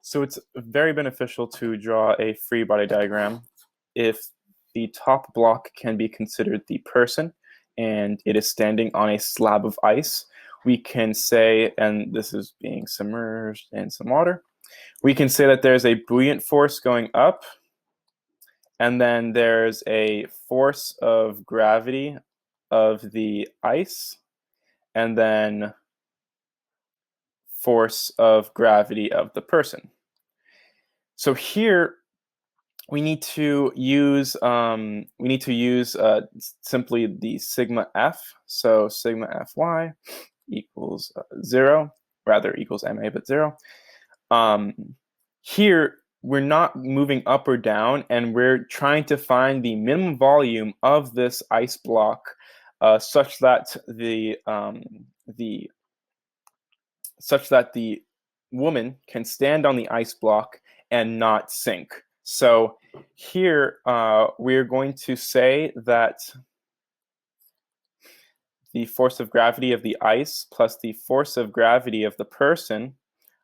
So it's very beneficial to draw a free body diagram if the top block can be considered the person and it is standing on a slab of ice. We can say, and this is being submerged in some water, we can say that there's a buoyant force going up, and then there's a force of gravity of the ice, and then force of gravity of the person. So here we need to use simply the sigma f. So sigma Fy equals 0, rather equals ma, but 0. Here we're not moving up or down, and we're trying to find the minimum volume of this ice block such that the woman can stand on the ice block and not sink. So here we're going to say that the force of gravity of the ice plus the force of gravity of the person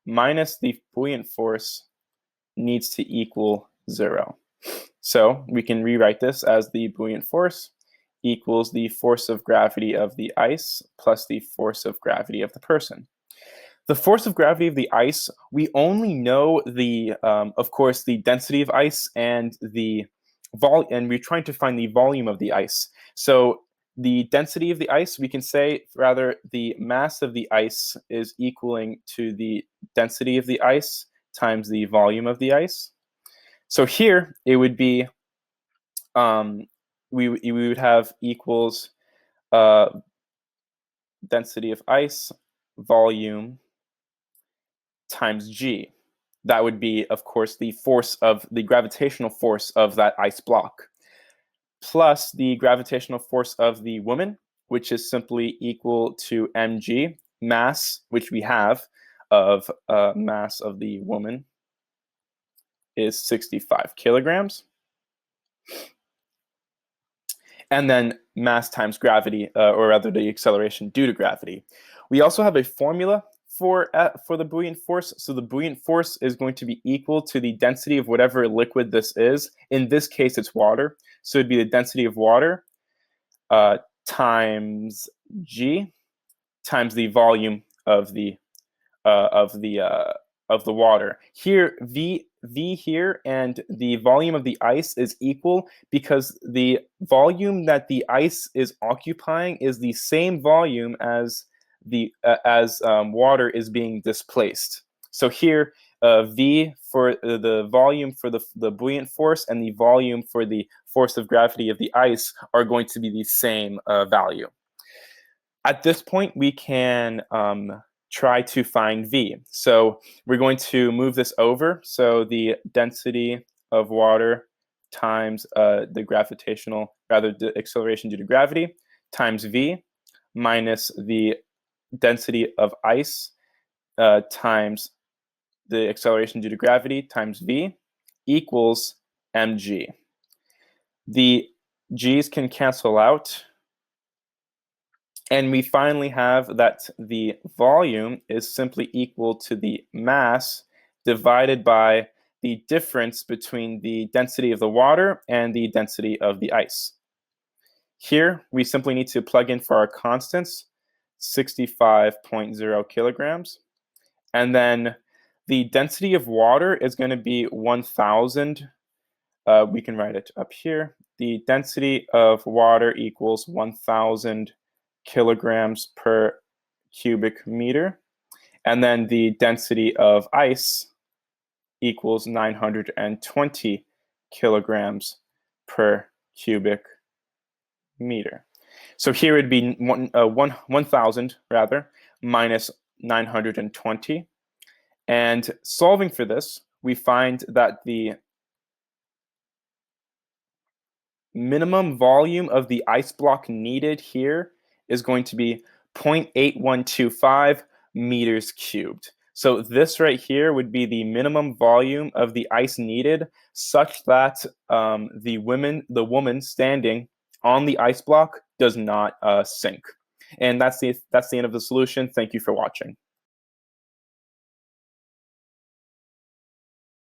minus the buoyant force needs to equal 0. So we can rewrite this as the buoyant force equals the force of gravity of the ice plus the force of gravity of the person. The force of gravity of the ice, we only know the, of course, the density of ice and the volume, and we're trying to find the volume of the ice. So the density of the ice, we can say rather the mass of the ice is equaling to the density of the ice times the volume of the ice. So here it would be, we would have equals density of ice, volume, times g. That would be, of course, the force of the gravitational force of that ice block, plus the gravitational force of the woman, which is simply equal to mg, mass, which we have of mass of the woman is 65 kilograms. And then mass times gravity, or rather the acceleration due to gravity. We also have a formula for the buoyant force. So the buoyant force is going to be equal to the density of whatever liquid this is. In this case, it's water. So it'd be the density of water times g times the volume of the water. Here, v here and the volume of the ice is equal because the volume that the ice is occupying is the same volume as water is being displaced. So here, v for the volume for the buoyant force and the volume for the force of gravity of the ice are going to be the same value. At this point, we can try to find v. So we're going to move this over. So the density of water times the acceleration due to gravity times v minus the density of ice times the acceleration due to gravity times v equals mg. The g's can cancel out, and we finally have that the volume is simply equal to the mass divided by the difference between the density of the water and the density of the ice. Here, we simply need to plug in for our constants, 65.0 kilograms. And then the density of water is going to be 1,000. We can write it up here. The density of water equals 1,000 kilograms per cubic meter. And then the density of ice equals 920 kilograms per cubic meter. So here it would be 1,000 rather minus 920. And solving for this, we find that the minimum volume of the ice block needed here is going to be 0.8125 meters cubed. So this right here would be the minimum volume of the ice needed such that the woman standing on the ice block does not sink. And that's the end of the solution. Thank you for watching.